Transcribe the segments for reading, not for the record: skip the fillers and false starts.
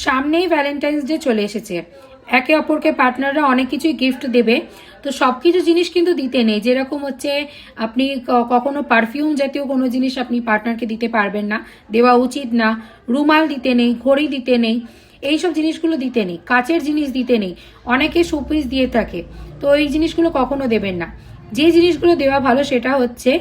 সামনেই Valentine's day চলে এসেছে। একে অপরকে পার্টনাররা অনেক কিছুই গিফট দেবে। তো সবকিছু জিনিস কিন্তু দিতে নেই। যেরকম হচ্ছে আপনি কখনো পারফিউম জাতীয় কোনো জিনিস আপনি পার্টনারকে দিতে পারবেন না, দেওয়া উচিত না। রুমাল দিতে নেই, ঘড়ি দিতে নেই, এইসব জিনিসগুলো দিতে নেই। কাচের জিনিস দিতে নেই, অনেকে শোপিস দিয়ে থাকে, তো এই জিনিসগুলো কখনো দেবেন না। যে জিনিসগুলো দেওয়া ভালো সেটা হচ্ছে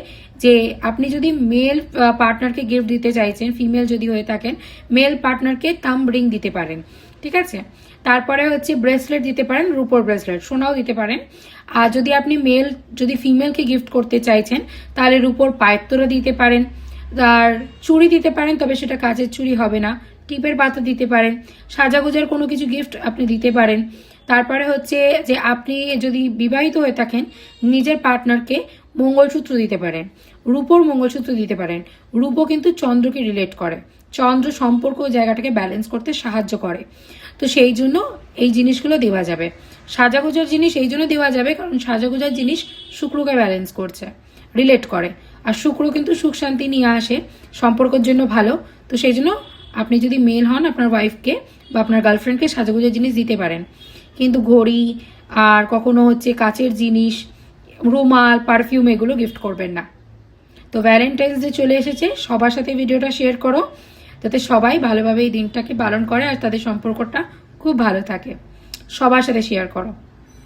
যে আপনি যদি মেল পার্টনারকে গিফট দিতে চাইছেন, ফিমেল যদি হয়ে থাকেন, মেল পার্টনারকে থাম্ব রিং দিতে পারেন, ঠিক আছে। তারপরে হচ্ছে ব্রেসলেট দিতে পারেন, রূপোর ব্রেসলেট, সোনাও দিতে পারেন। আর যদি আপনি যদি ফিমেলকে গিফট করতে চাইছেন তাহলে রূপোর পায়ের তোড়া দিতে পারেন। আর চুড়ি দিতে পারেন, তবে সেটা কাচের চুড়ি হবে না। টিপের পাতা দিতে পারেন। সাজাগোজার কোনো কিছু গিফট আপনি দিতে পারেন। তারপরে হচ্ছে যে আপনি যদি বিবাহিত হয়ে থাকেন, নিজের পার্টনারকে মঙ্গলসূত্র দিতে পারেন, রূপোর মঙ্গলসূত্র দিতে পারেন। রূপো কিন্তু চন্দ্রকে রিলেট করে, চন্দ্র সম্পর্ক জায়গাটাকে ব্যালেন্স করতে সাহায্য করে। তো সেই জন্য এই জিনিসগুলো দেওয়া যাবে। সাজাগোজার জিনিস এই জন্য দেওয়া যাবে কারণ সাজাগোজার জিনিস শুক্রকে ব্যালেন্স করছে, রিলেট করে। আর শুক্র কিন্তু সুখ শান্তি নিয়ে আসে, সম্পর্কের জন্য ভালো। তো সেই জন্য আপনি যদি মেল হন, আপনার ওয়াইফকে বা আপনার গার্লফ্রেন্ডকে সাজাগোজার জিনিস দিতে পারেন। কিন্তু ঘড়ি আর কখনো হচ্ছে কাচের জিনিস, রুমাল, পারফিউম এগুলো গিফট করবেন না। তো ভ্যালেন্টাইন্স ডে চলে এসেছে, সবার সাথে ভিডিওটা শেয়ার করো যাতে সবাই ভালোভাবে এই দিনটাকে পালন করে আর তাদের সম্পর্কটা খুব ভালো থাকে। সবার সাথে শেয়ার করো।